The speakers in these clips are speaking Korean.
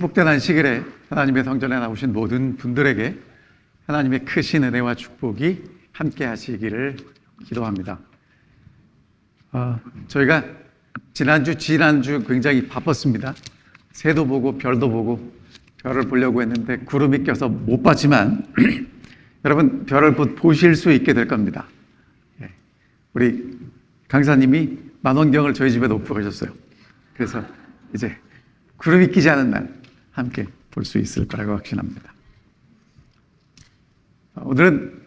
축복된 안식일에 하나님의 성전에 나오신 모든 분들에게 하나님의 크신 은혜와 축복이 함께 하시기를 기도합니다. 저희가 지난주 굉장히 바빴습니다. 새도 보고 별도 보고 별을 보려고 했는데 구름이 껴서 못 봤지만 여러분 별을 곧 보실 수 있게 될 겁니다. 우리 강사님이 만원경을 저희 집에 놓고 가셨어요. 그래서 이제 구름이 끼지 않은 날 함께 볼 수 있을 거라고 확신합니다. 오늘은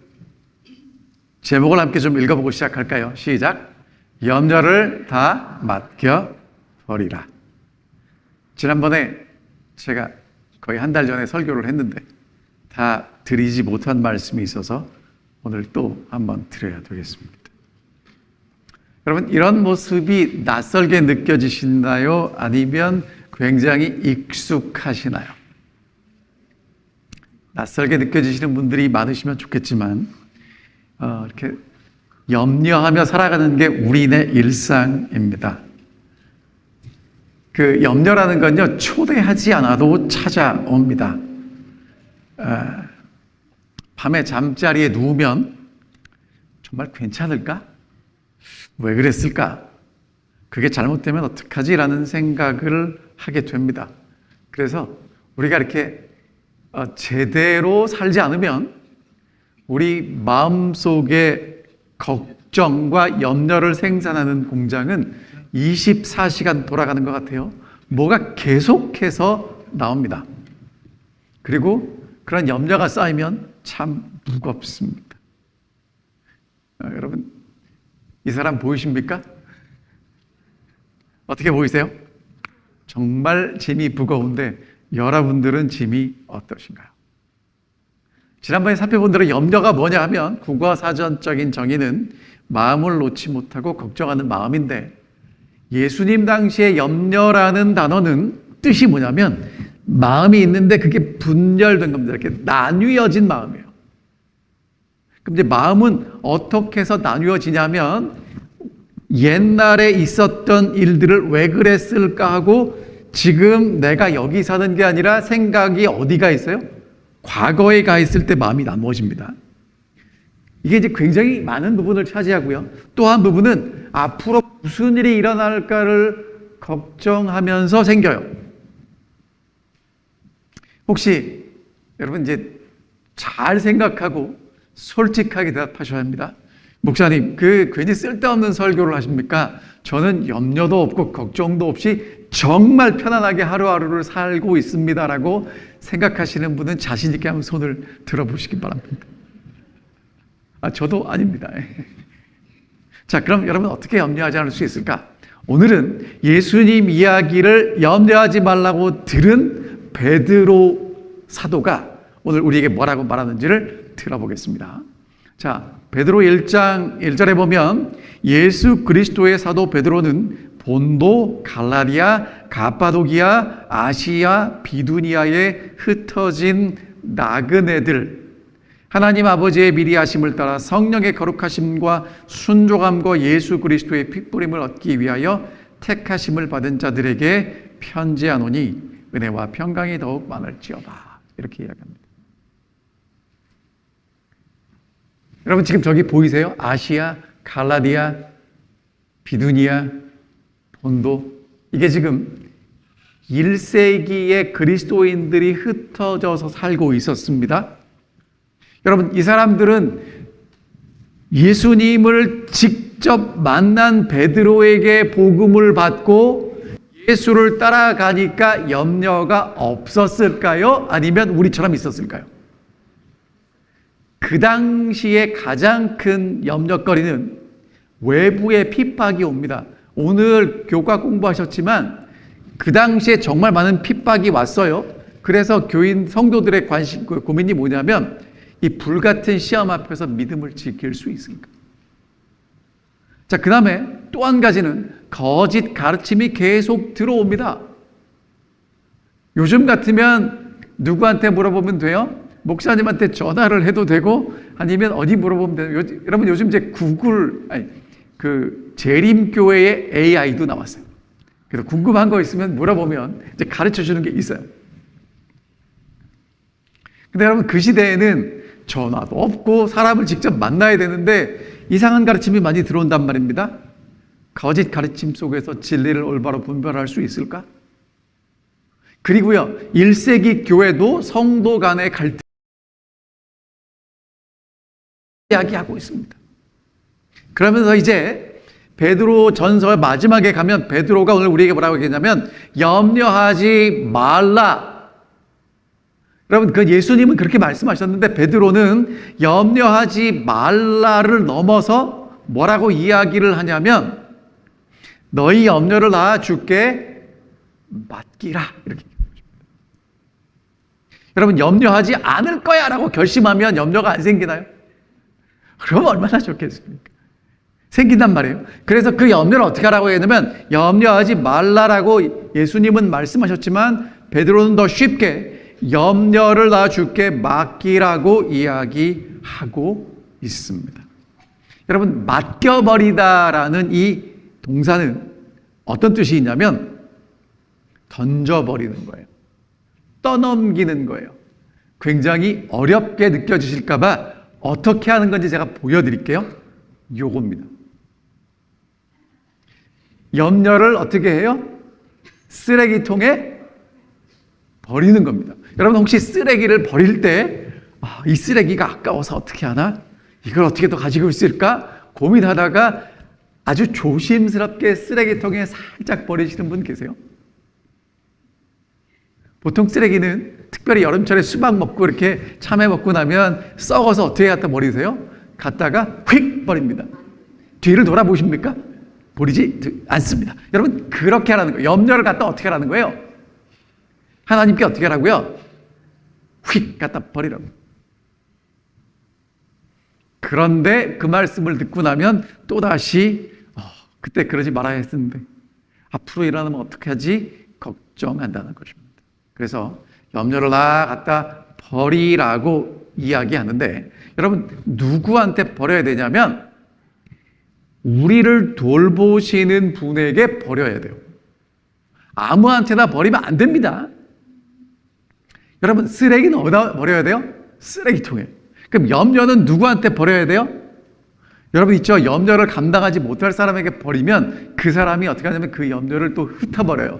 제목을 함께 좀 읽어보고 시작할까요? 시작! 염려를 다 맡겨버리라. 지난번에 제가 거의 한 달 전에 설교를 했는데 다 드리지 못한 말씀이 있어서 오늘 또 한번 드려야 되겠습니다. 여러분, 이런 모습이 낯설게 느껴지시나요? 아니면 굉장히 익숙하시나요? 낯설게 느껴지시는 분들이 많으시면 좋겠지만 이렇게 염려하며 살아가는 게 우리네 일상입니다. 그 염려라는 건요, 초대하지 않아도 찾아옵니다. 밤에 잠자리에 누우면 정말 괜찮을까? 왜 그랬을까? 그게 잘못되면 어떡하지? 라는 생각을 하게 됩니다. 그래서 우리가 이렇게 제대로 살지 않으면 우리 마음속에 걱정과 염려를 생산하는 공장은 24시간 돌아가는 것 같아요. 뭐가 계속해서 나옵니다. 그리고 그런 염려가 쌓이면 참 무겁습니다. 여러분, 이 사람 보이십니까? 어떻게 보이세요? 정말 짐이 무거운데 여러분들은 짐이 어떠신가요? 지난번에 살펴본 대로 염려가 뭐냐 하면 국어사전적인 정의는 마음을 놓지 못하고 걱정하는 마음인데, 예수님 당시에 염려라는 단어는 뜻이 뭐냐면 마음이 있는데 그게 분열된 겁니다. 이렇게 나뉘어진 마음이에요. 그럼 이제 마음은 어떻게 해서 나뉘어지냐면 옛날에 있었던 일들을 왜 그랬을까 하고 지금 내가 여기 사는 게 아니라 생각이 어디가 있어요? 과거에 가 있을 때 마음이 나누어집니다. 이게 이제 굉장히 많은 부분을 차지하고요. 또 한 부분은 앞으로 무슨 일이 일어날까를 걱정하면서 생겨요. 혹시 여러분 이제 잘 생각하고 솔직하게 대답하셔야 합니다. 목사님, 괜히 쓸데없는 설교를 하십니까? 저는 염려도 없고 걱정도 없이 정말 편안하게 하루하루를 살고 있습니다라고 생각하시는 분은 자신 있게 한번 손을 들어보시기 바랍니다. 저도 아닙니다. 자, 그럼 여러분 어떻게 염려하지 않을 수 있을까? 오늘은 예수님 이야기를 염려하지 말라고 들은 베드로 사도가 오늘 우리에게 뭐라고 말하는지를 들어보겠습니다. 자, 베드로 1장 1절에 보면 예수 그리스도의 사도 베드로는 본도, 갈라디아, 가파도기아, 아시아, 비두니아에 흩어진 나그네들, 하나님 아버지의 미리 하심을 따라 성령의 거룩하심과 순종함과 예수 그리스도의 핏부림을 얻기 위하여 택하심을 받은 자들에게 편지하노니 은혜와 평강이 더욱 많을지어다. 이렇게 이야기합니다. 여러분 지금 저기 보이세요? 아시아, 갈라디아, 비두니아, 본도. 이게 지금 1세기의 그리스도인들이 흩어져서 살고 있었습니다. 여러분, 이 사람들은 예수님을 직접 만난 베드로에게 복음을 받고 예수를 따라가니까 염려가 없었을까요? 아니면 우리처럼 있었을까요? 그 당시에 가장 큰 염려거리는 외부의 핍박이 옵니다. 오늘 교과 공부하셨지만 그 당시에 정말 많은 핍박이 왔어요. 그래서 교인 성도들의 고민이 뭐냐면 이 불같은 시험 앞에서 믿음을 지킬 수 있을까? 자, 그 다음에 또 한 가지는 거짓 가르침이 계속 들어옵니다. 요즘 같으면 누구한테 물어보면 돼요? 목사님한테 전화를 해도 되고 아니면 어디 물어보면 돼요. 여러분 요즘 이제 재림교회의 AI도 나왔어요. 그래서 궁금한 거 있으면 물어보면 이제 가르쳐 주는 게 있어요. 근데 여러분, 그 시대에는 전화도 없고 사람을 직접 만나야 되는데 이상한 가르침이 많이 들어온단 말입니다. 거짓 가르침 속에서 진리를 올바로 분별할 수 있을까? 그리고요, 1세기 교회도 성도 간의 갈등 이야기하고 있습니다. 그러면서 이제 베드로 전서 마지막에 가면 베드로가 오늘 우리에게 뭐라고 얘기했냐면 염려하지 말라. 여러분, 그 예수님은 그렇게 말씀하셨는데 베드로는 염려하지 말라를 넘어서 뭐라고 이야기를 하냐면 너희 염려를 나 주께 맡기라, 이렇게. 여러분, 염려하지 않을 거야 라고 결심하면 염려가 안 생기나요? 그럼 얼마나 좋겠습니까? 생긴단 말이에요. 그래서 그 염려를 어떻게 하라고 했냐면 염려하지 말라라고 예수님은 말씀하셨지만 베드로는 더 쉽게 염려를 나 주께 맡기라고 이야기하고 있습니다. 여러분, 맡겨버리다라는 이 동사는 어떤 뜻이 있냐면 던져버리는 거예요. 떠넘기는 거예요. 굉장히 어렵게 느껴지실까 봐 어떻게 하는 건지 제가 보여드릴게요. 요겁니다. 염려를 어떻게 해요? 쓰레기통에 버리는 겁니다. 여러분, 혹시 쓰레기를 버릴 때 이 쓰레기가 아까워서 어떻게 하나? 이걸 어떻게 더 가지고 있을까? 고민하다가 아주 조심스럽게 쓰레기통에 살짝 버리시는 분 계세요? 보통 쓰레기는 특별히 여름철에 수박 먹고 이렇게 참외 먹고 나면 썩어서 어떻게 갖다 버리세요? 갖다가 휙 버립니다. 뒤를 돌아보십니까? 버리지 않습니다. 여러분, 그렇게 하라는 거예요. 염려를 갖다 어떻게 하라는 거예요? 하나님께 어떻게 하라고요? 휙 갖다 버리라고. 그런데 그 말씀을 듣고 나면 또다시 그때 그러지 말아야 했었는데 앞으로 일어나면 어떻게 하지? 걱정한다는 것입니다. 그래서 염려를 다 갖다 버리라고 이야기하는데 여러분, 누구한테 버려야 되냐면 우리를 돌보시는 분에게 버려야 돼요. 아무한테나 버리면 안 됩니다. 여러분, 쓰레기는 어디다 버려야 돼요? 쓰레기통에. 그럼 염려는 누구한테 버려야 돼요? 여러분 있죠? 염려를 감당하지 못할 사람에게 버리면 그 사람이 어떻게 하냐면 그 염려를 또 흩어버려요.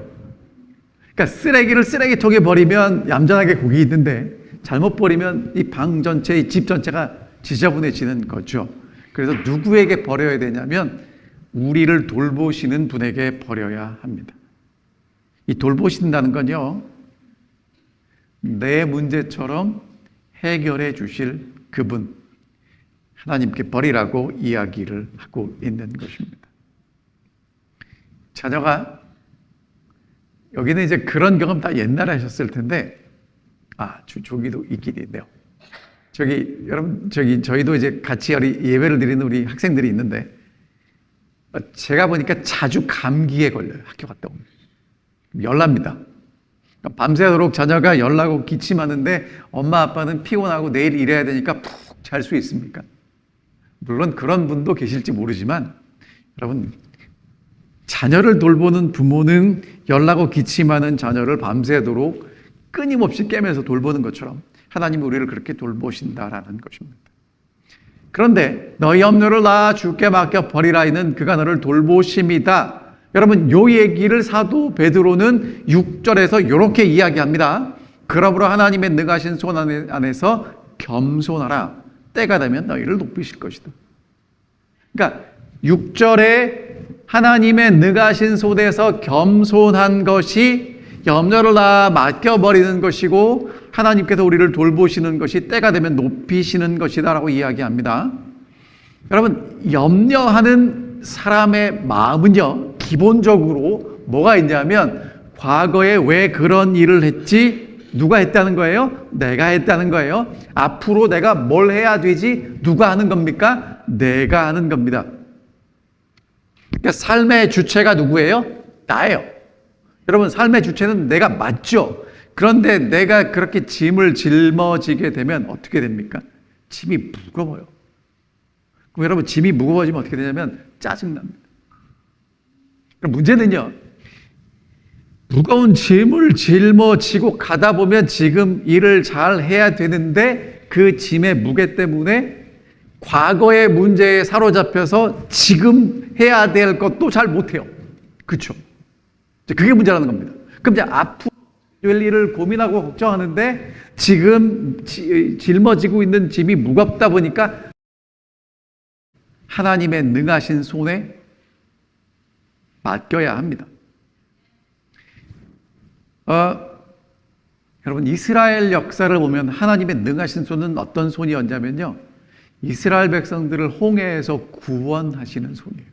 그러니까 쓰레기를 쓰레기통에 버리면 얌전하게 거기 있는데 잘못 버리면 이 방 전체, 이 집 전체가 지저분해지는 거죠. 그래서 누구에게 버려야 되냐면 우리를 돌보시는 분에게 버려야 합니다. 이 돌보신다는 건요, 내 문제처럼 해결해 주실 그분, 하나님께 버리라고 이야기를 하고 있는 것입니다. 자녀가, 여기는 이제 그런 경험 다 옛날에 하셨을 텐데, 저기도 있긴 있네요. 여러분, 저희도 이제 같이 예배를 드리는 우리 학생들이 있는데, 제가 보니까 자주 감기에 걸려요. 학교 갔다 오면. 열납니다. 밤새도록 자녀가 열나고 기침하는데 엄마 아빠는 피곤하고 내일 일해야 되니까 푹 잘 수 있습니까? 물론 그런 분도 계실지 모르지만 여러분, 자녀를 돌보는 부모는 열나고 기침하는 자녀를 밤새도록 끊임없이 깨면서 돌보는 것처럼 하나님이 우리를 그렇게 돌보신다라는 것입니다. 그런데 너희 염려를 나 주께 맡겨 버리라 이는 그가 너를 돌보심이다. 여러분, 요 얘기를 사도 베드로는 6절에서 이렇게 이야기합니다. 그러므로 하나님의 능하신 손 안에서 겸손하라. 때가 되면 너희를 높이실 것이다. 그러니까 6절에 하나님의 능하신 손에서 겸손한 것이 염려를 다 맡겨버리는 것이고 하나님께서 우리를 돌보시는 것이 때가 되면 높이시는 것이다 라고 이야기합니다. 여러분, 염려하는 사람의 마음은요, 기본적으로 뭐가 있냐면 과거에 왜 그런 일을 했지? 누가 했다는 거예요? 내가 했다는 거예요. 앞으로 내가 뭘 해야 되지? 누가 하는 겁니까? 내가 하는 겁니다. 그러니까 삶의 주체가 누구예요? 나예요. 여러분, 삶의 주체는 내가 맞죠? 그런데 내가 그렇게 짐을 짊어지게 되면 어떻게 됩니까? 짐이 무거워요. 그럼 여러분, 짐이 무거워지면 어떻게 되냐면 짜증납니다. 그럼 문제는요, 무거운 짐을 짊어지고 가다 보면 지금 일을 잘 해야 되는데 그 짐의 무게 때문에 과거의 문제에 사로잡혀서 지금 해야 될 것도 잘 못해요. 그렇죠? 그게 문제라는 겁니다. 그럼 이제 앞으로 될 일을 고민하고 걱정하는데 지금 짊어지고 있는 짐이 무겁다 보니까 하나님의 능하신 손에 맡겨야 합니다. 여러분, 이스라엘 역사를 보면 하나님의 능하신 손은 어떤 손이었냐면요, 이스라엘 백성들을 홍해에서 구원하시는 손이에요.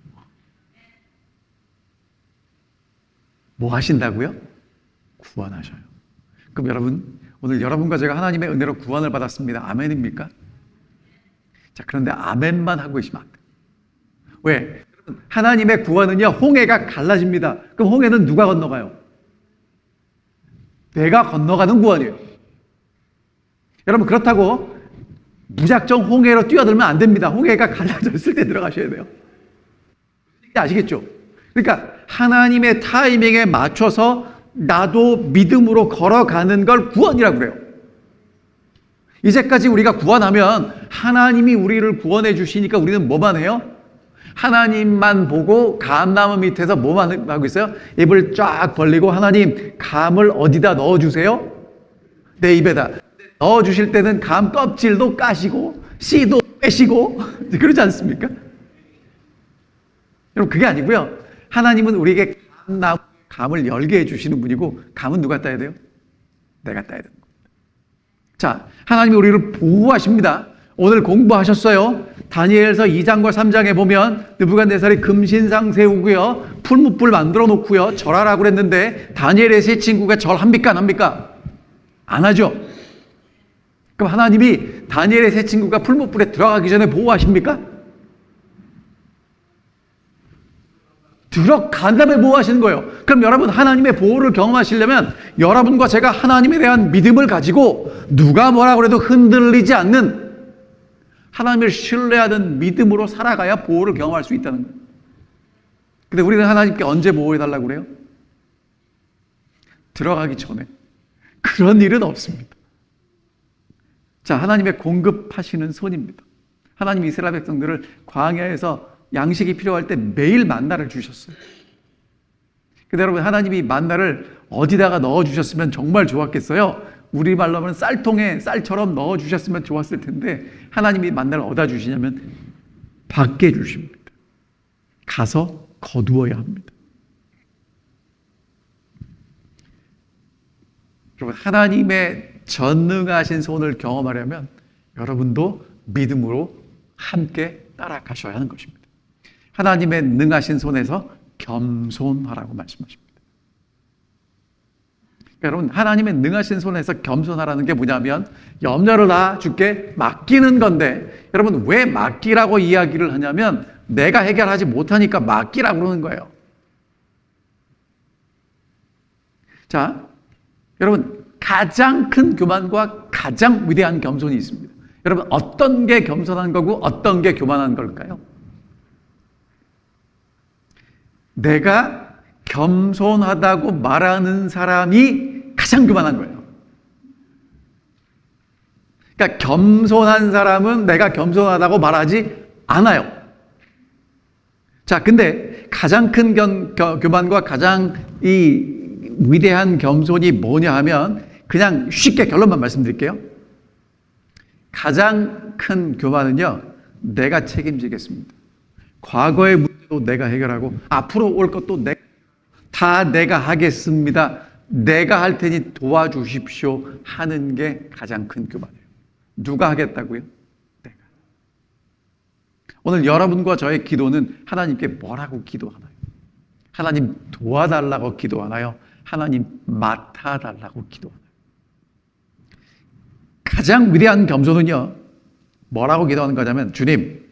뭐 하신다고요? 구원하셔요. 그럼 여러분, 오늘 여러분과 제가 하나님의 은혜로 구원을 받았습니다. 아멘입니까? 자, 그런데 아멘만 하고 계시면 안 돼요. 왜? 하나님의 구원은요, 홍해가 갈라집니다. 그럼 홍해는 누가 건너가요? 내가 건너가는 구원이에요. 여러분, 그렇다고 무작정 홍해로 뛰어들면 안 됩니다. 홍해가 갈라졌을 때 들어가셔야 돼요. 아시겠죠? 그러니까 하나님의 타이밍에 맞춰서 나도 믿음으로 걸어가는 걸 구원이라고 그래요. 이제까지 우리가 구원하면 하나님이 우리를 구원해 주시니까 우리는 뭐만 해요? 하나님만 보고 감나무 밑에서 뭐만 하고 있어요? 입을 쫙 벌리고 하나님, 감을 어디다 넣어주세요? 내 입에다. 넣어주실 때는 감 껍질도 까시고 씨도 빼시고 그러지 않습니까? 여러분, 그게 아니고요. 하나님은 우리에게 감을 열게 해주시는 분이고, 감은 누가 따야 돼요? 내가 따야 되는 겁니다. 자, 하나님이 우리를 보호하십니다. 오늘 공부하셨어요. 다니엘서 2장과 3장에 보면 느부갓네살이 금신상 세우고요, 풀무불 만들어 놓고요, 절하라고 그랬는데 다니엘의 세 친구가 절합니까? 안 합니까? 안 하죠. 그럼 하나님이 다니엘의 세 친구가 풀무불에 들어가기 전에 보호하십니까? 들어간 다음에 보호하시는 거예요. 그럼 여러분, 하나님의 보호를 경험하시려면 여러분과 제가 하나님에 대한 믿음을 가지고 누가 뭐라 그래도 흔들리지 않는, 하나님을 신뢰하는 믿음으로 살아가야 보호를 경험할 수 있다는 거예요. 근데 우리는 하나님께 언제 보호해달라고 그래요? 들어가기 전에. 그런 일은 없습니다. 자, 하나님의 공급하시는 손입니다. 하나님 이스라엘 백성들을 광야에서 양식이 필요할 때 매일 만나를 주셨어요. 근데 여러분, 하나님이 만나를 어디다가 넣어주셨으면 정말 좋았겠어요? 우리말로 하면 쌀통에 쌀처럼 넣어주셨으면 좋았을 텐데, 하나님이 만나를 어디다 주시냐면 밖에 주십니다. 가서 거두어야 합니다. 여러분, 하나님의 전능하신 손을 경험하려면 여러분도 믿음으로 함께 따라가셔야 하는 것입니다. 하나님의 능하신 손에서 겸손하라고 말씀하십니다. 그러니까 여러분, 하나님의 능하신 손에서 겸손하라는 게 뭐냐면 염려를 다 주께 맡기는 건데, 여러분, 왜 맡기라고 이야기를 하냐면 내가 해결하지 못하니까 맡기라고 그러는 거예요. 자, 여러분, 가장 큰 교만과 가장 위대한 겸손이 있습니다. 여러분, 어떤 게 겸손한 거고 어떤 게 교만한 걸까요? 내가 겸손하다고 말하는 사람이 가장 교만한 거예요. 그러니까 겸손한 사람은 내가 겸손하다고 말하지 않아요. 자, 근데 가장 큰 교만과 가장 이 위대한 겸손이 뭐냐 하면, 그냥 쉽게 결론만 말씀드릴게요. 가장 큰 교만은요, 내가 책임지겠습니다. 과거의 문제도 내가 해결하고 앞으로 올 것도 다 내가 하겠습니다. 내가 할 테니 도와주십시오 하는 게 가장 큰 교만이에요. 누가 하겠다고요? 내가. 오늘 여러분과 저의 기도는 하나님께 뭐라고 기도하나요? 하나님 도와달라고 기도하나요? 하나님 맡아달라고 기도하나요? 가장 위대한 겸손은요, 뭐라고 기도하는 거냐면, 주님,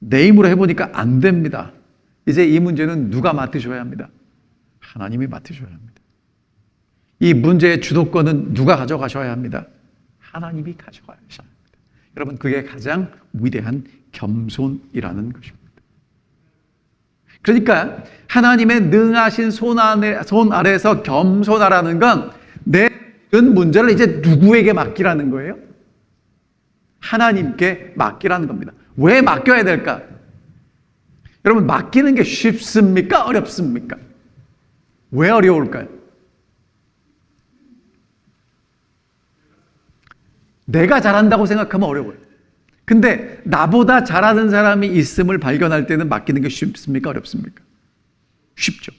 내 힘으로 해보니까 안 됩니다. 이제 이 문제는 누가 맡으셔야 합니다? 하나님이 맡으셔야 합니다. 이 문제의 주도권은 누가 가져가셔야 합니다? 하나님이 가져가셔야 합니다. 여러분, 그게 가장 위대한 겸손이라는 것입니다. 그러니까 하나님의 능하신 손 아래에서 겸손하라는 건 내 모든 문제를 이제 누구에게 맡기라는 거예요? 하나님께 맡기라는 겁니다. 왜 맡겨야 될까? 여러분, 맡기는 게 쉽습니까? 어렵습니까? 왜 어려울까요? 내가 잘한다고 생각하면 어려워요. 근데 나보다 잘하는 사람이 있음을 발견할 때는 맡기는 게 쉽습니까? 어렵습니까? 쉽죠.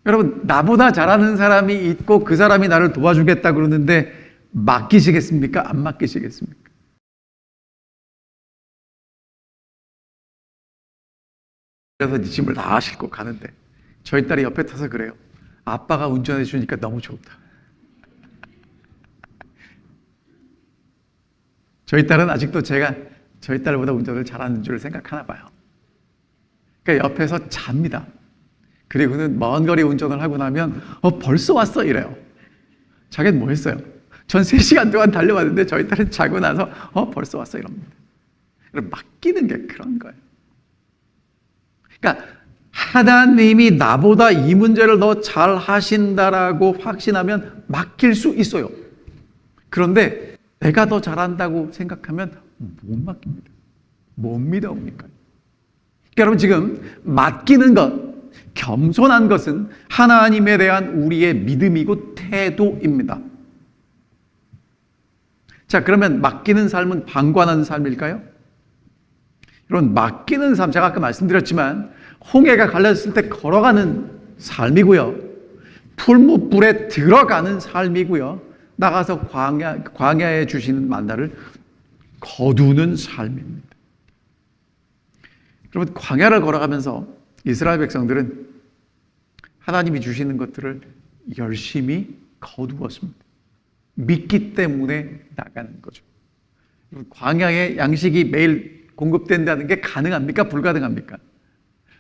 여러분, 나보다 잘하는 사람이 있고 그 사람이 나를 도와주겠다 그러는데 맡기시겠습니까? 안 맡기시겠습니까? 그래서 네 짐을 다 싣고 가는데 저희 딸이 옆에 타서 그래요. 아빠가 운전해 주니까 너무 좋다. 저희 딸은 아직도 제가 저희 딸보다 운전을 잘하는 줄 생각하나 봐요. 그러니까 옆에서 잡니다. 그리고는 먼 거리 운전을 하고 나면 벌써 왔어 이래요. 자기는 뭐 했어요? 전 3시간 동안 달려왔는데 저희 딸은 자고 나서 벌써 왔어 이럽니다. 맡기는 게 그런 거예요. 그러니까 하나님이 나보다 이 문제를 더 잘 하신다라고 확신하면 맡길 수 있어요. 그런데 내가 더 잘한다고 생각하면 못 맡깁니다. 못 믿어옵니까? 그러니까 여러분, 지금 맡기는 것, 겸손한 것은 하나님에 대한 우리의 믿음이고 태도입니다. 자, 그러면 맡기는 삶은 방관하는 삶일까요? 여러분, 맡기는 삶, 제가 아까 말씀드렸지만 홍해가 갈렸을 때 걸어가는 삶이고요. 풀무불에 들어가는 삶이고요. 나가서 광야에 주시는 만나를 거두는 삶입니다. 여러분, 광야를 걸어가면서 이스라엘 백성들은 하나님이 주시는 것들을 열심히 거두었습니다. 믿기 때문에 나가는 거죠. 광야에 양식이 매일 공급된다는 게 가능합니까? 불가능합니까?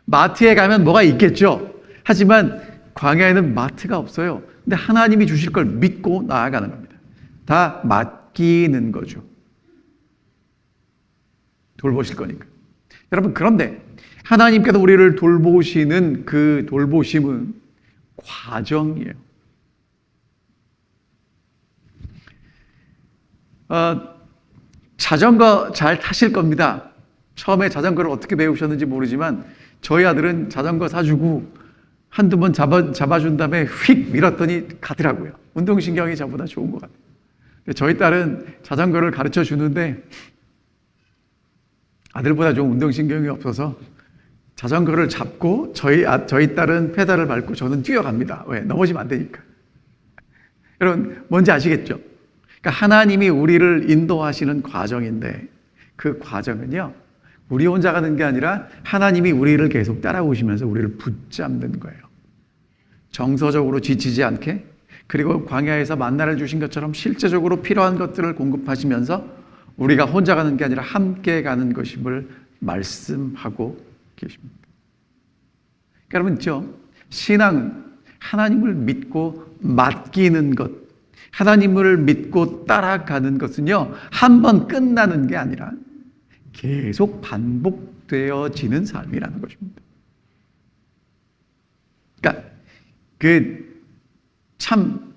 마트에 가면 뭐가 있겠죠. 하지만 광야에는 마트가 없어요. 근데 하나님이 주실 걸 믿고 나아가는 겁니다. 다 맡기는 거죠. 돌보실 거니까. 여러분, 그런데 하나님께서 우리를 돌보시는 그 돌보심은 과정이에요. 자전거 잘 타실 겁니다. 처음에 자전거를 어떻게 배우셨는지 모르지만 저희 아들은 자전거 사주고 한두 번 잡아준 다음에 휙 밀었더니 가더라고요. 운동신경이 저보다 좋은 것 같아요. 저희 딸은 자전거를 가르쳐 주는데 아들보다 좀 운동신경이 없어서 자전거를 잡고 저희 딸은 페달을 밟고 저는 뛰어갑니다. 왜? 넘어지면 안 되니까. 여러분, 뭔지 아시겠죠? 그러니까 하나님이 우리를 인도하시는 과정인데 그 과정은요, 우리 혼자 가는 게 아니라 하나님이 우리를 계속 따라오시면서 우리를 붙잡는 거예요. 정서적으로 지치지 않게, 그리고 광야에서 만나를 주신 것처럼 실제적으로 필요한 것들을 공급하시면서 우리가 혼자 가는 게 아니라 함께 가는 것임을 말씀하고 계십니다. 그러니까 여러분, 신앙은 하나님을 믿고 맡기는 것, 하나님을 믿고 따라가는 것은요, 한 번 끝나는 게 아니라 계속 반복되어지는 삶이라는 것입니다. 그러니까 참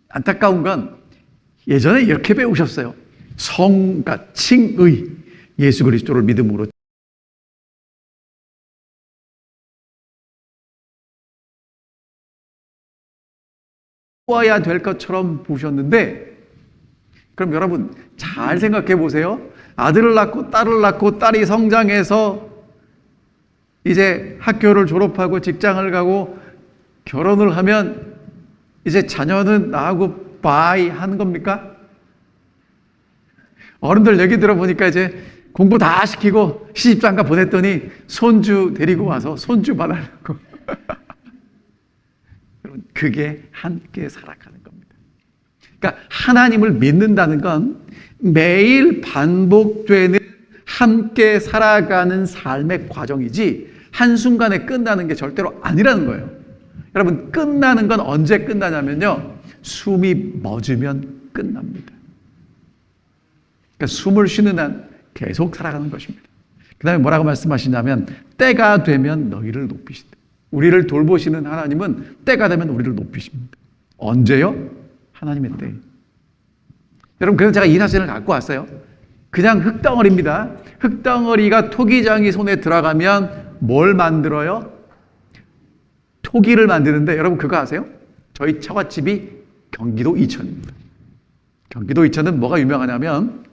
안타까운 건 예전에 이렇게 배우셨어요. 그러니까 칭의, 예수 그리스도를 믿음으로 와야 될 것처럼 보셨는데, 그럼 여러분 잘 생각해 보세요. 아들을 낳고 딸을 낳고 딸이 성장해서 이제 학교를 졸업하고 직장을 가고 결혼을 하면 이제 자녀는 나하고 바이 하는 겁니까? 어른들 얘기 들어보니까 이제 공부 다 시키고 시집장가 보냈더니 손주 데리고 와서 손주 받아놓고 그게 함께 살아가는 겁니다. 그러니까 하나님을 믿는다는 건 매일 반복되는 함께 살아가는 삶의 과정이지 한순간에 끝나는 게 절대로 아니라는 거예요. 여러분, 끝나는 건 언제 끝나냐면요, 숨이 멎으면 끝납니다. 그러니까 숨을 쉬는 한 계속 살아가는 것입니다. 그 다음에 뭐라고 말씀하시냐면 때가 되면 너희를 높이신다. 우리를 돌보시는 하나님은 때가 되면 우리를 높이십니다. 언제요? 하나님의 때. 여러분, 그래서 제가 이 사진을 갖고 왔어요. 그냥 흙덩어리입니다. 흙덩어리가 토기장이 손에 들어가면 뭘 만들어요? 토기를 만드는데, 여러분 그거 아세요? 저희 처갓집이 경기도 이천입니다. 경기도 이천은 뭐가 유명하냐면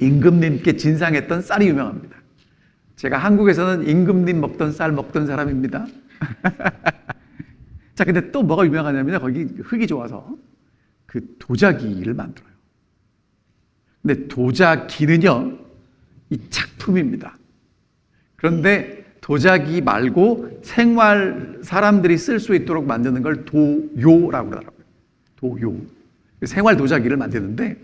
임금님께 진상했던 쌀이 유명합니다. 제가 한국에서는 임금님 먹던 쌀 먹던 사람입니다. 자, 근데 또 뭐가 유명하냐면 거기 흙이 좋아서 그 도자기를 만들어요. 근데 도자기는요, 이 작품입니다. 그런데 도자기 말고 생활 사람들이 쓸 수 있도록 만드는 걸 도요라고 그러더라고요. 도요. 생활 도자기를 만드는데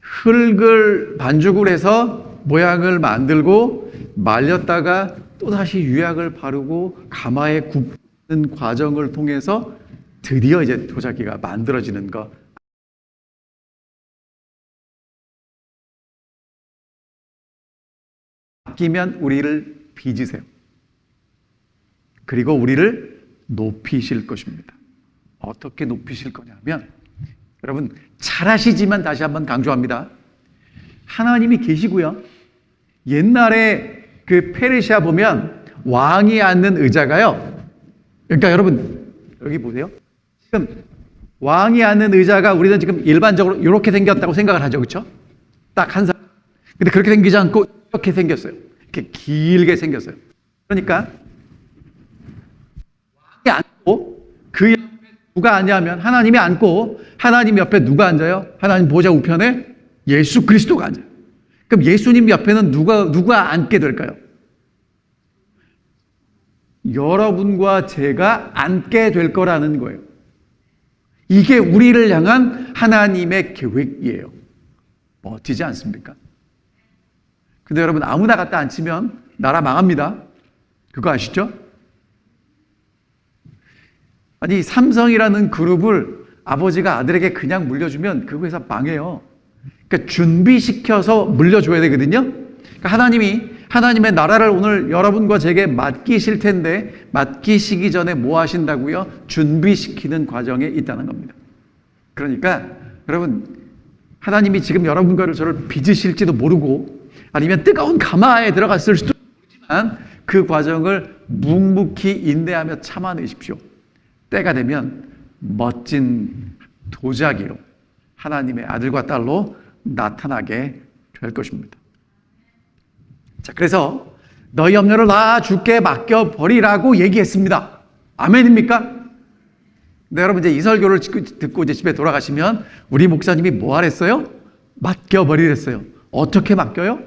흙을 반죽을 해서 모양을 만들고 말렸다가 또다시 유약을 바르고 가마에 굽는 과정을 통해서 드디어 이제 도자기가 만들어지는 거. 아끼면 우리를 빚으세요. 그리고 우리를 높이실 것입니다. 어떻게 높이실 거냐면, 여러분 잘하시지만 다시 한번 강조합니다. 하나님이 계시고요. 옛날에 그 페르시아 보면 왕이 앉는 의자가요. 그러니까 여러분 여기 보세요. 지금 왕이 앉는 의자가 우리는 지금 일반적으로 이렇게 생겼다고 생각을 하죠. 그렇죠? 딱 한 사람. 근데 그렇게 생기지 않고 이렇게 생겼어요. 이렇게 길게 생겼어요. 그러니까 왕이 앉고 그 옆에 누가 앉냐면 하나님이 앉고 하나님 옆에 누가 앉아요? 하나님 보좌 우편에 예수 그리스도가 앉아요. 그럼 예수님 옆에는 누가 앉게 될까요? 여러분과 제가 앉게 될 거라는 거예요. 이게 우리를 향한 하나님의 계획이에요. 멋지지 않습니까? 근데 여러분 아무나 갖다 앉히면 나라 망합니다. 그거 아시죠? 아니 삼성이라는 그룹을 아버지가 아들에게 그냥 물려주면 그 회사 망해요. 그러니까 준비시켜서 물려줘야 되거든요. 그러니까 하나님의 나라를 오늘 여러분과 제게 맡기실 텐데 맡기시기 전에 뭐 하신다고요? 준비시키는 과정에 있다는 겁니다. 그러니까 여러분 하나님이 지금 여러분과 저를 빚으실지도 모르고 아니면 뜨거운 가마에 들어갔을 수도 모르지만 그 과정을 묵묵히 인내하며 참아내십시오. 때가 되면 멋진 도자기로 하나님의 아들과 딸로 나타나게 될 것입니다. 자, 그래서 너희 염려를 나 주께 맡겨버리라고 얘기했습니다. 아멘입니까? 네, 여러분 이제 이 설교를 듣고 이제 집에 돌아가시면 우리 목사님이 뭐 하랬어요? 맡겨버리랬어요. 어떻게 맡겨요?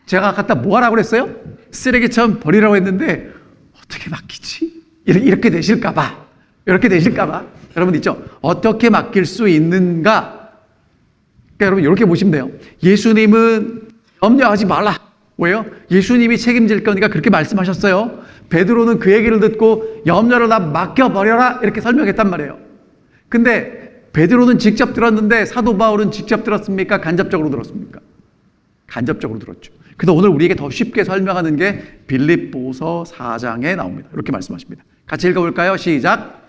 제가 갖다 뭐 하라고 그랬어요? 쓰레기처럼 버리라고 했는데 어떻게 맡기지? 이렇게 되실까봐. 이렇게 되실까봐. 여러분 있죠? 어떻게 맡길 수 있는가? 그러니까 여러분 이렇게 보시면 돼요. 예수님은 염려하지 말라. 왜요? 예수님이 책임질 거니까 그렇게 말씀하셨어요. 베드로는 그 얘기를 듣고 염려를 다 맡겨버려라 이렇게 설명했단 말이에요. 근데 베드로는 직접 들었는데 사도 바울은 직접 들었습니까? 간접적으로 들었습니까? 간접적으로 들었죠. 그래서 오늘 우리에게 더 쉽게 설명하는 게 빌립보서 4장에 나옵니다. 이렇게 말씀하십니다. 같이 읽어볼까요? 시작.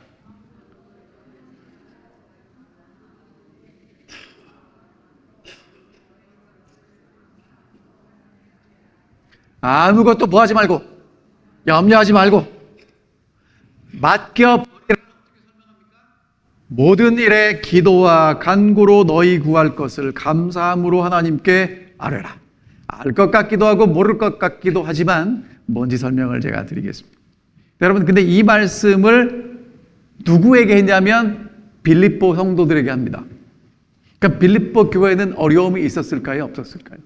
아무것도 뭐 하지 말고 염려하지 말고 맡겨버리라. 모든 일에 기도와 간구로 너희 구할 것을 감사함으로 하나님께 아뢰라. 알 것 같기도 하고 모를 것 같기도 하지만 뭔지 설명을 제가 드리겠습니다. 여러분 근데 이 말씀을 누구에게 했냐면 빌립보 성도들에게 합니다. 그러니까 빌립보 교회에는 어려움이 있었을까요? 없었을까요?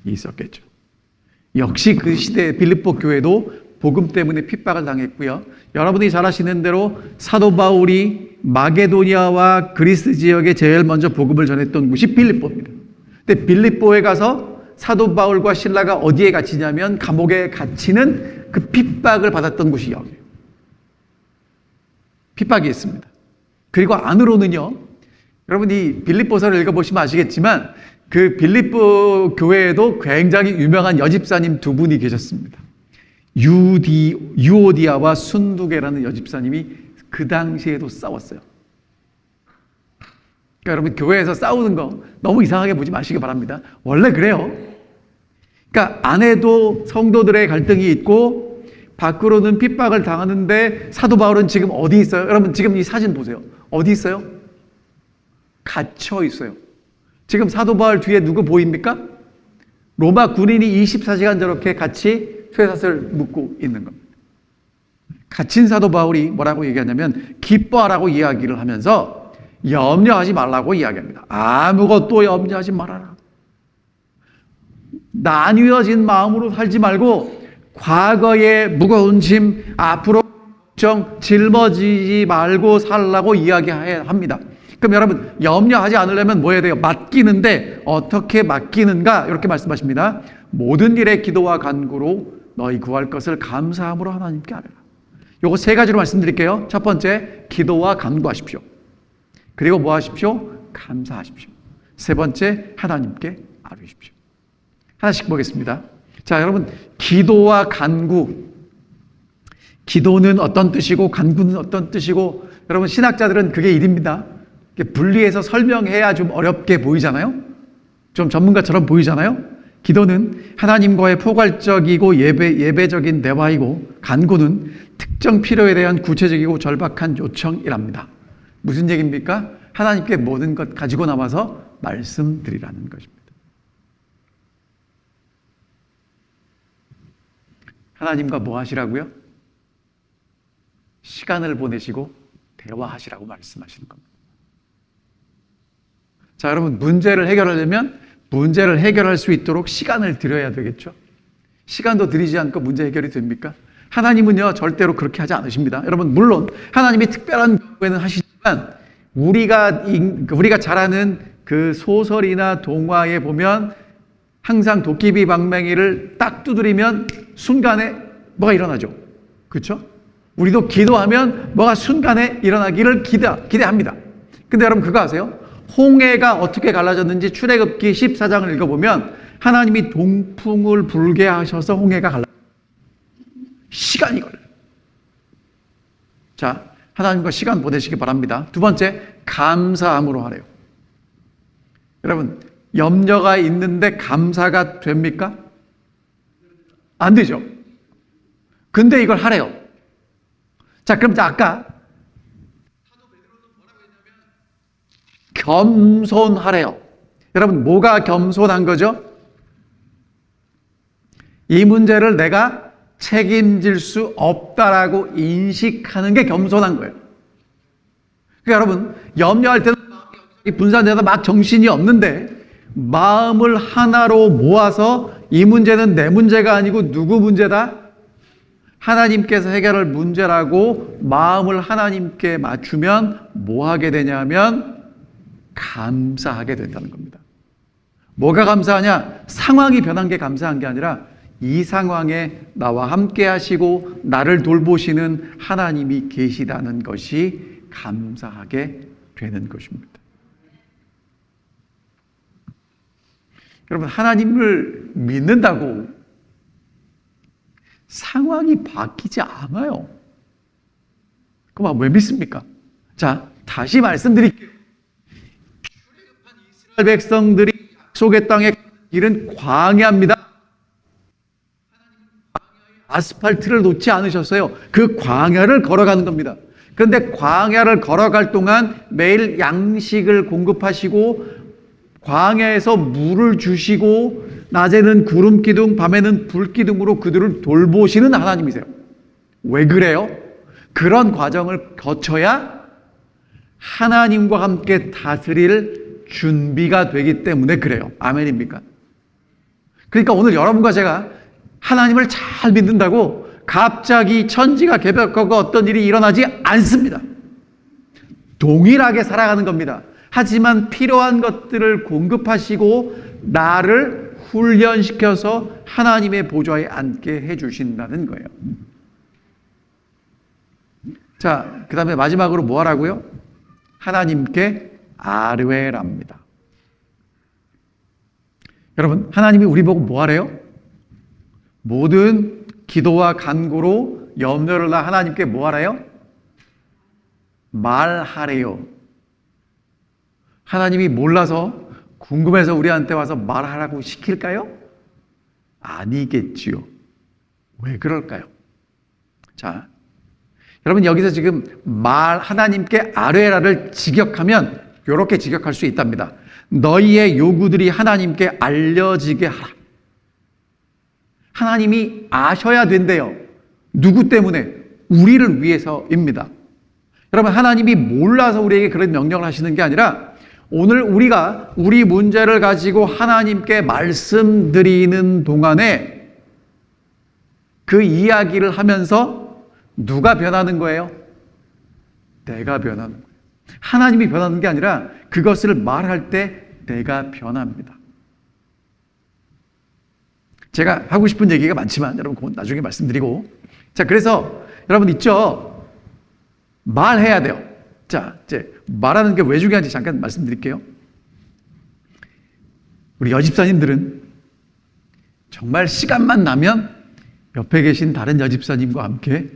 있었겠죠. 역시 그 시대 빌립보 교회도 복음 때문에 핍박을 당했고요. 여러분이 잘 아시는 대로 사도 바울이 마게도니아와 그리스 지역에 제일 먼저 복음을 전했던 곳이 빌립보입니다. 근데 빌립보에 가서 사도 바울과 실라가 어디에 갇히냐면 감옥에 갇히는 그 핍박을 받았던 곳이 여기예요. 핍박이 있습니다. 그리고 안으로는요, 여러분 이 빌립보서를 읽어보시면 아시겠지만 그 빌립보 교회에도 굉장히 유명한 여집사님 두 분이 계셨습니다. 유오디아와 순두계라는 여집사님이 그 당시에도 싸웠어요. 그러니까 여러분 교회에서 싸우는 거 너무 이상하게 보지 마시기 바랍니다. 원래 그래요. 그러니까 안에도 성도들의 갈등이 있고 밖으로는 핍박을 당하는데 사도 바울은 지금 어디 있어요? 여러분 지금 이 사진 보세요. 어디 있어요? 갇혀 있어요. 지금 사도 바울 뒤에 누구 보입니까? 로마 군인이 24시간 저렇게 같이 쇠사슬 묶고 있는 겁니다. 갇힌 사도 바울이 뭐라고 얘기하냐면 기뻐하라고 이야기를 하면서 염려하지 말라고 이야기합니다. 아무것도 염려하지 말아라. 나뉘어진 마음으로 살지 말고 과거의 무거운 짐, 앞으로 걱정, 짊어지지 말고 살라고 이야기합니다. 그럼 여러분 염려하지 않으려면 뭐 해야 돼요? 맡기는데 어떻게 맡기는가? 이렇게 말씀하십니다. 모든 일에 기도와 간구로 너희 구할 것을 감사함으로 하나님께 아뢰라. 요거 세 가지로 말씀드릴게요. 첫 번째, 기도와 간구하십시오. 그리고 뭐 하십시오? 감사하십시오. 세 번째, 하나님께 아뢰십시오. 하나씩 보겠습니다. 자, 여러분 기도와 간구. 기도는 어떤 뜻이고 간구는 어떤 뜻이고 여러분 신학자들은 그게 일입니다. 분리해서 설명해야 좀 어렵게 보이잖아요. 좀 전문가처럼 보이잖아요. 기도는 하나님과의 포괄적이고 예배적인 대화이고 간구는 특정 필요에 대한 구체적이고 절박한 요청이랍니다. 무슨 얘기입니까? 하나님께 모든 것 가지고 나와서 말씀드리라는 것입니다. 하나님과 뭐 하시라고요? 시간을 보내시고 대화하시라고 말씀하시는 겁니다. 자, 여러분 문제를 해결하려면 문제를 해결할 수 있도록 시간을 드려야 되겠죠. 시간도 들이지 않고 문제 해결이 됩니까? 하나님은요 절대로 그렇게 하지 않으십니다. 여러분 물론 하나님이 특별한 경우에는 하시지만 우리가 잘 아는 그 소설이나 동화에 보면 항상 도깨비 방맹이를 딱 두드리면 순간에 뭐가 일어나죠. 그렇죠? 우리도 기도하면 뭐가 순간에 일어나기를 기대합니다. 근데 여러분 그거 아세요? 홍해가 어떻게 갈라졌는지 출애굽기 14장을 읽어보면 하나님이 동풍을 불게 하셔서 홍해가 갈라져요. 시간이 걸려요. 자, 하나님과 시간 보내시기 바랍니다. 두 번째, 감사함으로 하래요. 여러분 염려가 있는데 감사가 됩니까? 안 되죠. 근데 이걸 하래요. 자, 그럼 아까 겸손하래요. 여러분 뭐가 겸손한 거죠? 이 문제를 내가 책임질 수 없다라고 인식하는 게 겸손한 거예요. 그러니까 여러분 염려할 때는 분산돼서 막 정신이 없는데 마음을 하나로 모아서 이 문제는 내 문제가 아니고 누구 문제다? 하나님께서 해결할 문제라고 마음을 하나님께 맞추면 뭐 하게 되냐면 감사하게 된다는 겁니다. 뭐가 감사하냐? 상황이 변한 게 감사한 게 아니라 이 상황에 나와 함께 하시고 나를 돌보시는 하나님이 계시다는 것이 감사하게 되는 것입니다. 여러분 하나님을 믿는다고 상황이 바뀌지 않아요. 그럼 왜 믿습니까? 자, 다시 말씀드릴게요. 출애굽한 이스라엘 백성들이 약속의 땅에 길은 광야입니다. 하나님은 광야의 아스팔트를 놓지 않으셨어요. 그 광야를 걸어가는 겁니다. 그런데 광야를 걸어갈 동안 매일 양식을 공급하시고 광야에서 물을 주시고 낮에는 구름 기둥, 밤에는 불 기둥으로 그들을 돌보시는 하나님이세요. 왜 그래요? 그런 과정을 거쳐야 하나님과 함께 다스릴 준비가 되기 때문에 그래요. 아멘입니까? 그러니까 오늘 여러분과 제가 하나님을 잘 믿는다고 갑자기 천지가 개벽하고 어떤 일이 일어나지 않습니다. 동일하게 살아가는 겁니다. 하지만 필요한 것들을 공급하시고 나를 훈련시켜서 하나님의 보좌에 앉게 해주신다는 거예요. 자, 그 다음에 마지막으로 뭐 하라고요? 하나님께 아뢰랍니다. 여러분, 하나님이 우리 보고 뭐 하래요? 모든 기도와 간구로 염려를 나 하나님께 뭐 하래요? 말하래요. 하나님이 몰라서 궁금해서 우리한테 와서 말하라고 시킬까요? 아니겠지요. 왜 그럴까요? 자, 여러분 여기서 지금 하나님께 아뢰라를 직역하면 이렇게 직역할 수 있답니다. 너희의 요구들이 하나님께 알려지게 하라. 하나님이 아셔야 된대요. 누구 때문에? 우리를 위해서입니다. 여러분, 하나님이 몰라서 우리에게 그런 명령을 하시는 게 아니라 오늘 우리가 우리 문제를 가지고 하나님께 말씀드리는 동안에 그 이야기를 하면서 누가 변하는 거예요? 내가 변하는 거예요. 하나님이 변하는 게 아니라 그것을 말할 때 내가 변합니다. 제가 하고 싶은 얘기가 많지만 여러분 그건 나중에 말씀드리고, 자, 그래서 여러분 있죠? 말해야 돼요. 자, 이제 말하는 게 왜 중요한지 잠깐 말씀드릴게요. 우리 여집사님들은 정말 시간만 나면 옆에 계신 다른 여집사님과 함께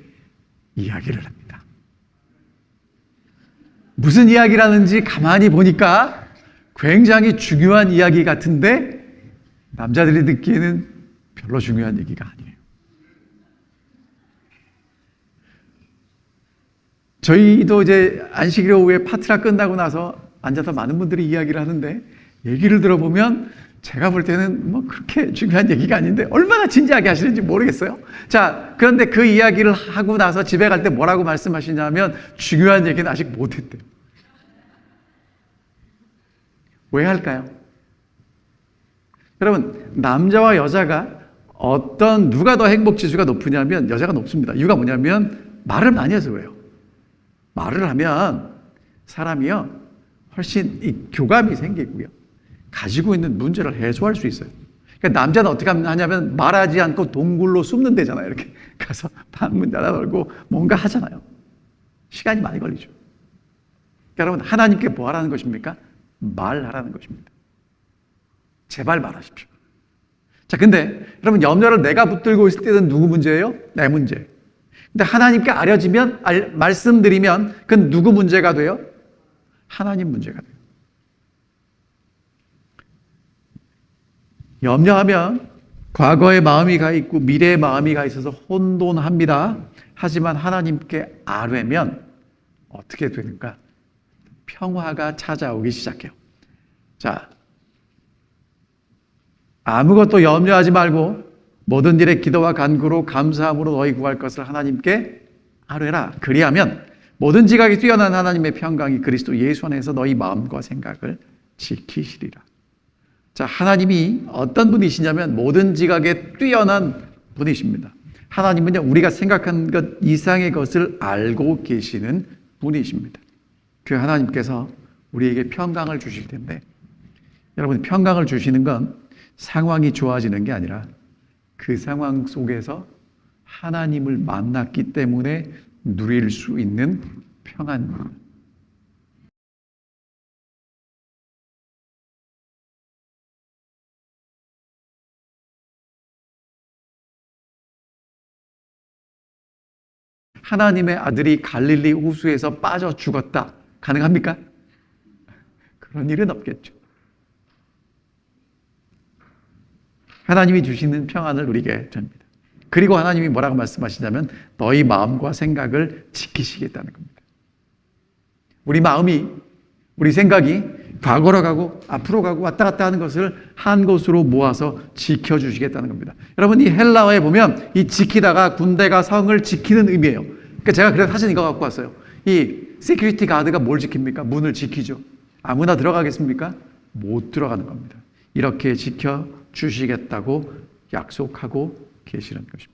이야기를 합니다. 무슨 이야기를 하는지 가만히 보니까 굉장히 중요한 이야기 같은데 남자들이 듣기에는 별로 중요한 얘기가 아니에요. 저희도 이제 안식일 오후에 파트라 끝나고 나서 앉아서 많은 분들이 이야기를 하는데 얘기를 들어보면 제가 볼 때는 뭐 그렇게 중요한 얘기가 아닌데 얼마나 진지하게 하시는지 모르겠어요. 자, 그런데 그 이야기를 하고 나서 집에 갈 때 뭐라고 말씀하시냐면 중요한 얘기는 아직 못했대요. 왜 할까요? 여러분, 남자와 여자가 누가 더 행복 지수가 높으냐면 여자가 높습니다. 이유가 뭐냐면 말을 많이 해서 그래요. 말을 하면 사람이요 훨씬 교감이 생기고요, 가지고 있는 문제를 해소할 수 있어요. 그러니까 남자는 어떻게 하냐면 말하지 않고 동굴로 숨는 데잖아요. 이렇게 가서 방문 닫아 걸고 뭔가 하잖아요. 시간이 많이 걸리죠. 그러니까 여러분, 하나님께 뭐 하라는 것입니까? 말하라는 것입니다. 제발 말하십시오. 자, 근데 여러분, 염려를 내가 붙들고 있을 때는 누구 문제예요? 내 문제. 근데 하나님께 알려지면, 말씀드리면 그건 누구 문제가 돼요? 하나님 문제가 돼요. 염려하면 과거의 마음이 가 있고 미래의 마음이 가 있어서 혼돈합니다. 하지만 하나님께 아뢰면 어떻게 되는가? 평화가 찾아오기 시작해요. 자, 아무것도 염려하지 말고 모든 일에 기도와 간구로 감사함으로 너희 구할 것을 하나님께 아뢰라. 그리하면 모든 지각이 뛰어난 하나님의 평강이 그리스도 예수 안에서 너희 마음과 생각을 지키시리라. 자, 하나님이 어떤 분이시냐면 모든 지각에 뛰어난 분이십니다. 하나님은요, 우리가 생각한 것 이상의 것을 알고 계시는 분이십니다. 그 하나님께서 우리에게 평강을 주실 텐데, 여러분, 평강을 주시는 건 상황이 좋아지는 게 아니라 그 상황 속에서 하나님을 만났기 때문에 누릴 수 있는 평안입니다. 하나님의 아들이 갈릴리 호수에서 빠져 죽었다. 가능합니까? 그런 일은 없겠죠. 하나님이 주시는 평안을 누리게 됩니다. 그리고 하나님이 뭐라고 말씀하시냐면 너희 마음과 생각을 지키시겠다는 겁니다. 우리 마음이, 우리 생각이 과거로 가고 앞으로 가고 왔다 갔다 하는 것을 한 곳으로 모아서 지켜주시겠다는 겁니다. 여러분, 이 헬라어에 보면 이 지키다가 군대가 성을 지키는 의미예요. 그러니까 제가 그래서 사진 이거 갖고 왔어요. 이 시큐리티 가드가 뭘 지킵니까? 문을 지키죠. 아무나 들어가겠습니까? 못 들어가는 겁니다. 이렇게 지켜주시겠다고 약속하고 계시는 것입니다.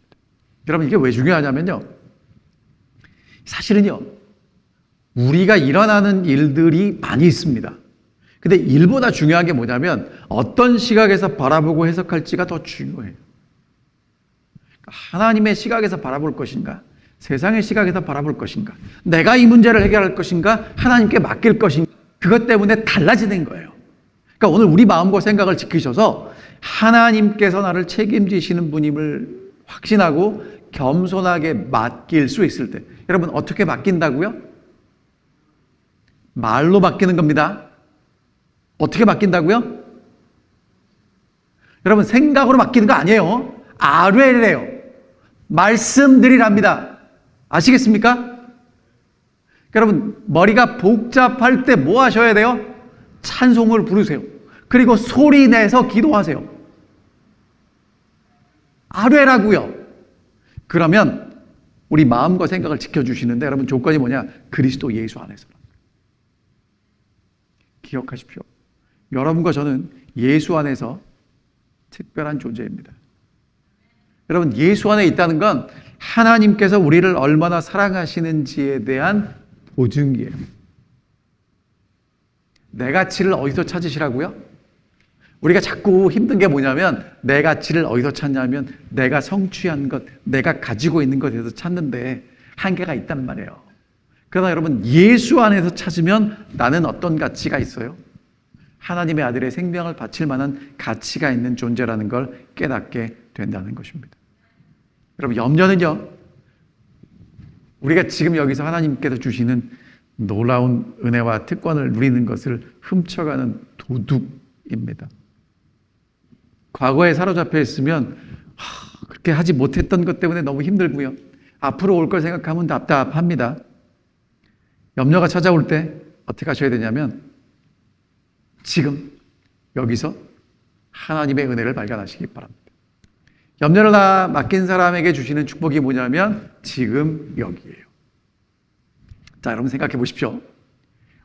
여러분, 이게 왜 중요하냐면요, 사실은요, 우리가 일어나는 일들이 많이 있습니다. 근데 일보다 중요한 게 뭐냐면 어떤 시각에서 바라보고 해석할지가 더 중요해요. 하나님의 시각에서 바라볼 것인가, 세상의 시각에서 바라볼 것인가, 내가 이 문제를 해결할 것인가, 하나님께 맡길 것인가. 그것 때문에 달라지는 거예요. 그러니까 오늘 우리 마음과 생각을 지키셔서 하나님께서 나를 책임지시는 분임을 확신하고 겸손하게 맡길 수 있을 때, 여러분 어떻게 맡긴다고요? 말로 맡기는 겁니다. 어떻게 맡긴다고요? 여러분 생각으로 맡기는 거 아니에요. 아뢰래요. 말씀드리랍니다. 아시겠습니까? 여러분 머리가 복잡할 때 뭐 하셔야 돼요? 찬송을 부르세요. 그리고 소리 내서 기도하세요. 아뢰라고요. 그러면 우리 마음과 생각을 지켜주시는데, 여러분 조건이 뭐냐? 그리스도 예수 안에서. 기억하십시오. 여러분과 저는 예수 안에서 특별한 존재입니다. 여러분 예수 안에 있다는 건 하나님께서 우리를 얼마나 사랑하시는지에 대한 보증이에요. 내 가치를 어디서 찾으시라고요? 우리가 자꾸 힘든 게 뭐냐면 내 가치를 어디서 찾냐면 내가 성취한 것, 내가 가지고 있는 것에서 찾는데 한계가 있단 말이에요. 그러나 여러분 예수 안에서 찾으면 나는 어떤 가치가 있어요? 하나님의 아들의 생명을 바칠 만한 가치가 있는 존재라는 걸 깨닫게 된다는 것입니다. 여러분 염려는요, 우리가 지금 여기서 하나님께서 주시는 놀라운 은혜와 특권을 누리는 것을 훔쳐가는 도둑입니다. 과거에 사로잡혀 있으면 그렇게 하지 못했던 것 때문에 너무 힘들고요. 앞으로 올 걸 생각하면 답답합니다. 염려가 찾아올 때 어떻게 하셔야 되냐면 지금 여기서 하나님의 은혜를 발견하시기 바랍니다. 염려를 다 맡긴 사람에게 주시는 축복이 뭐냐면 지금 여기예요. 자, 여러분 생각해 보십시오.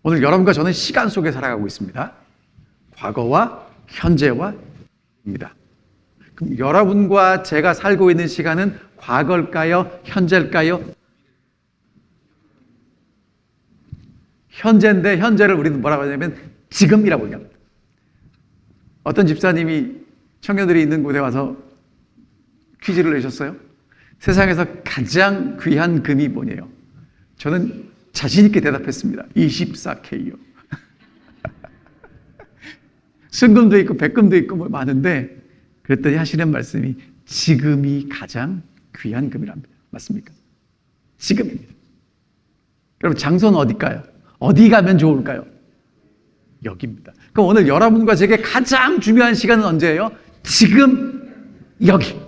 오늘 여러분과 저는 시간 속에 살아가고 있습니다. 과거와 현재와 입니다. 그럼 여러분과 제가 살고 있는 시간은 과거일까요? 현재일까요? 현재인데 현재를 우리는 뭐라고 하냐면 지금이라고 얘기합니다. 어떤 집사님이 청년들이 있는 곳에 와서 퀴즈를 내셨어요. 세상에서 가장 귀한 금이 뭐냐요? 저는 자신 있게 대답했습니다. 24K요. 순금도 있고 백금도 있고 뭐 많은데 그랬더니 하시는 말씀이 지금이 가장 귀한 금이랍니다. 맞습니까? 지금입니다. 여러분 장소는 어딜까요? 어디 가면 좋을까요? 여기입니다. 그럼 오늘 여러분과 제게 가장 중요한 시간은 언제예요? 지금 여기.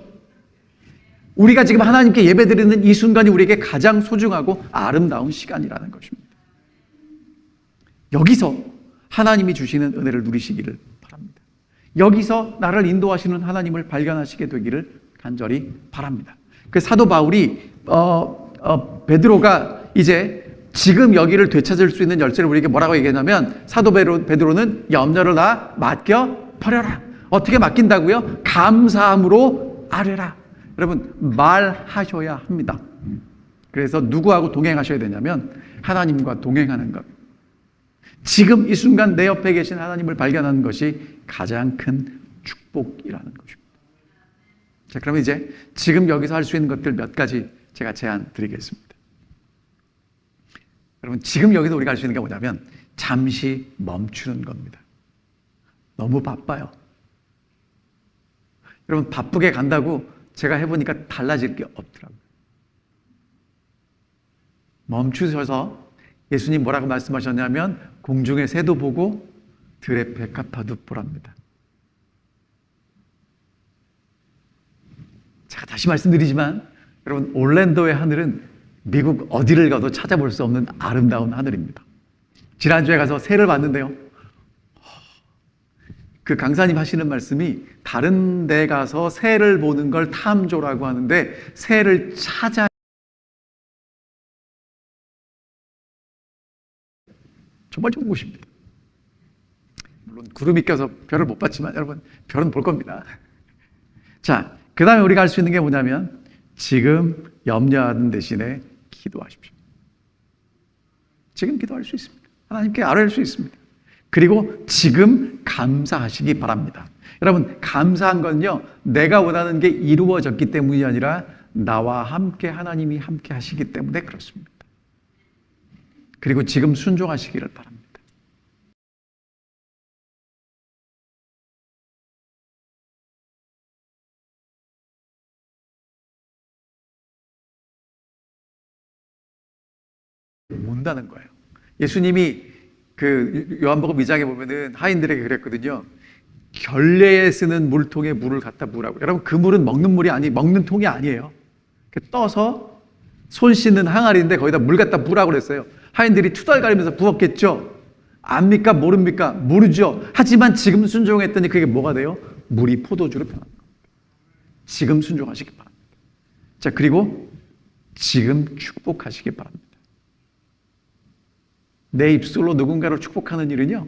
우리가 지금 하나님께 예배드리는 이 순간이 우리에게 가장 소중하고 아름다운 시간이라는 것입니다. 여기서 하나님이 주시는 은혜를 누리시기를 바랍니다. 여기서 나를 인도하시는 하나님을 발견하시게 되기를 간절히 바랍니다. 그 사도 바울이 베드로가 이제 지금 여기를 되찾을 수 있는 열쇠를 우리에게 뭐라고 얘기하냐면 사도 베드로는 염려를 다 맡겨 버려라. 어떻게 맡긴다고요? 감사함으로 아뢰라. 여러분 말하셔야 합니다. 그래서 누구하고 동행하셔야 되냐면 하나님과 동행하는 것. 지금 이 순간 내 옆에 계신 하나님을 발견하는 것이 가장 큰 축복이라는 것입니다. 자, 그러면 이제 지금 여기서 할 수 있는 것들 몇 가지 제가 제안 드리겠습니다. 여러분 지금 여기서 우리가 할 수 있는 게 뭐냐면 잠시 멈추는 겁니다. 너무 바빠요. 여러분 바쁘게 간다고 제가 해보니까 달라질 게 없더라고요. 멈추셔서 예수님 뭐라고 말씀하셨냐면 공중의 새도 보고 들의 백합화도 보랍니다. 제가 다시 말씀드리지만 여러분 올랜도의 하늘은 미국 어디를 가도 찾아볼 수 없는 아름다운 하늘입니다. 지난주에 가서 새를 봤는데요. 그 강사님 하시는 말씀이 다른 데 가서 새를 보는 걸 탐조라고 하는데 새를 찾아 정말 좋은 곳입니다. 물론 구름이 껴서 별을 못 봤지만 여러분 별은 볼 겁니다. 자, 그 다음에 우리가 할 수 있는 게 뭐냐면 지금 염려하는 대신에 기도하십시오. 지금 기도할 수 있습니다. 하나님께 아뢰할 수 있습니다. 그리고 지금 감사하시기 바랍니다. 여러분 감사한 건요 내가 원하는 게 이루어졌기 때문이 아니라 나와 함께 하나님이 함께 하시기 때문에 그렇습니다. 그리고 지금 순종하시기를 바랍니다. 못다는 거예요. 예수님이 그 요한복음 2장에 보면은 하인들에게 그랬거든요. 결례에 쓰는 물통에 물을 갖다 부으라고. 여러분, 그 물은 먹는 통이 아니에요. 떠서 손 씻는 항아리인데 거기다 물 갖다 부으라고 그랬어요. 하인들이 투덜거리면서 부었겠죠. 압니까? 모릅니까? 모르죠. 하지만 지금 순종했더니 그게 뭐가 돼요? 물이 포도주로 변합니다. 지금 순종하시기 바랍니다. 자, 그리고 지금 축복하시기 바랍니다. 내 입술로 누군가를 축복하는 일은요,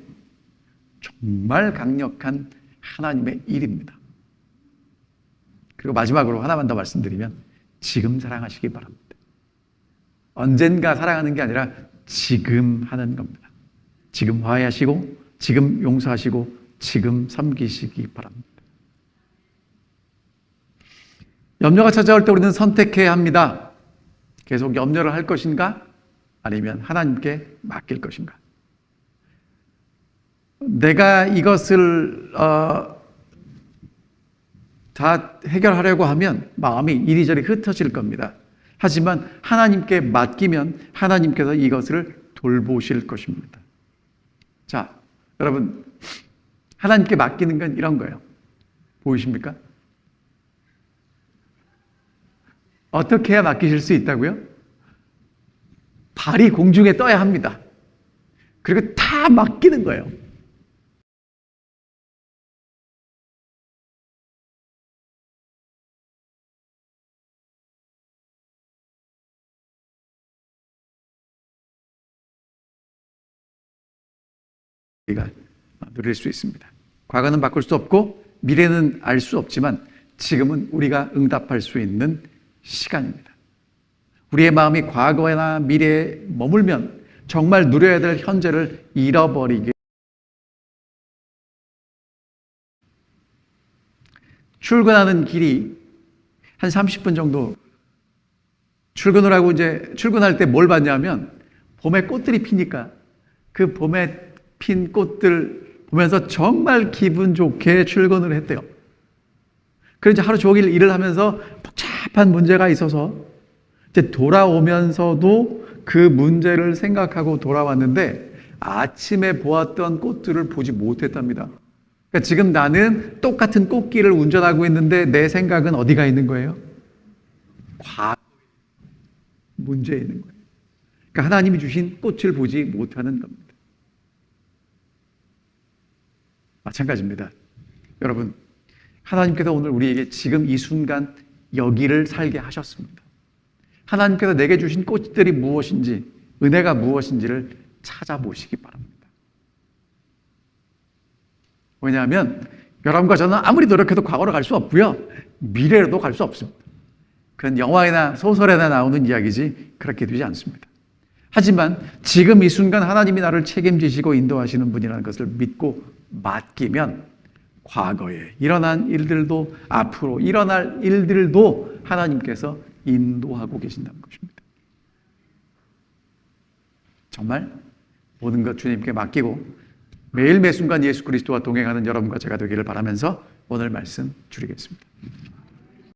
정말 강력한 하나님의 일입니다. 그리고 마지막으로 하나만 더 말씀드리면, 지금 사랑하시기 바랍니다. 언젠가 사랑하는 게 아니라 지금 하는 겁니다. 지금 화해하시고, 지금 용서하시고, 지금 섬기시기 바랍니다. 염려가 찾아올 때 우리는 선택해야 합니다. 계속 염려를 할 것인가? 아니면 하나님께 맡길 것인가? 내가 이것을 다 해결하려고 하면 마음이 이리저리 흩어질 겁니다. 하지만 하나님께 맡기면 하나님께서 이것을 돌보실 것입니다. 자, 여러분, 하나님께 맡기는 건 이런 거예요. 보이십니까? 어떻게 해야 맡기실 수 있다고요? 발이 공중에 떠야 합니다. 그리고 다 맡기는 거예요. 우리가 누릴 수 있습니다. 과거는 바꿀 수 없고 미래는 알 수 없지만 지금은 우리가 응답할 수 있는 시간입니다. 우리의 마음이 과거나 미래에 머물면 정말 누려야 될 현재를 잃어버리게. 출근하는 길이 한 30분 정도 출근을 하고 이제 출근할 때 뭘 봤냐면 봄에 꽃들이 피니까 그 봄에 핀 꽃들 보면서 정말 기분 좋게 출근을 했대요. 그래서 하루 종일 일을 하면서 복잡한 문제가 있어서 이제 돌아오면서도 그 문제를 생각하고 돌아왔는데 아침에 보았던 꽃들을 보지 못했답니다. 그러니까 지금 나는 똑같은 꽃길을 운전하고 있는데 내 생각은 어디가 있는 거예요? 문제에 있는 거예요. 그러니까 하나님이 주신 꽃을 보지 못하는 겁니다. 마찬가지입니다. 여러분, 하나님께서 오늘 우리에게 지금 이 순간 여기를 살게 하셨습니다. 하나님께서 내게 주신 꽃들이 무엇인지, 은혜가 무엇인지를 찾아보시기 바랍니다. 왜냐하면 여러분과 저는 아무리 노력해도 과거로 갈 수 없고요. 미래로도 갈 수 없습니다. 그건 영화나 소설에나 나오는 이야기지 그렇게 되지 않습니다. 하지만 지금 이 순간 하나님이 나를 책임지시고 인도하시는 분이라는 것을 믿고 맡기면 과거에 일어난 일들도 앞으로 일어날 일들도 하나님께서 인도하고 계신다는 것입니다. 정말 모든 것 주님께 맡기고 매일 매 순간 예수 그리스도와 동행하는 여러분과 제가 되기를 바라면서 오늘 말씀 줄이겠습니다.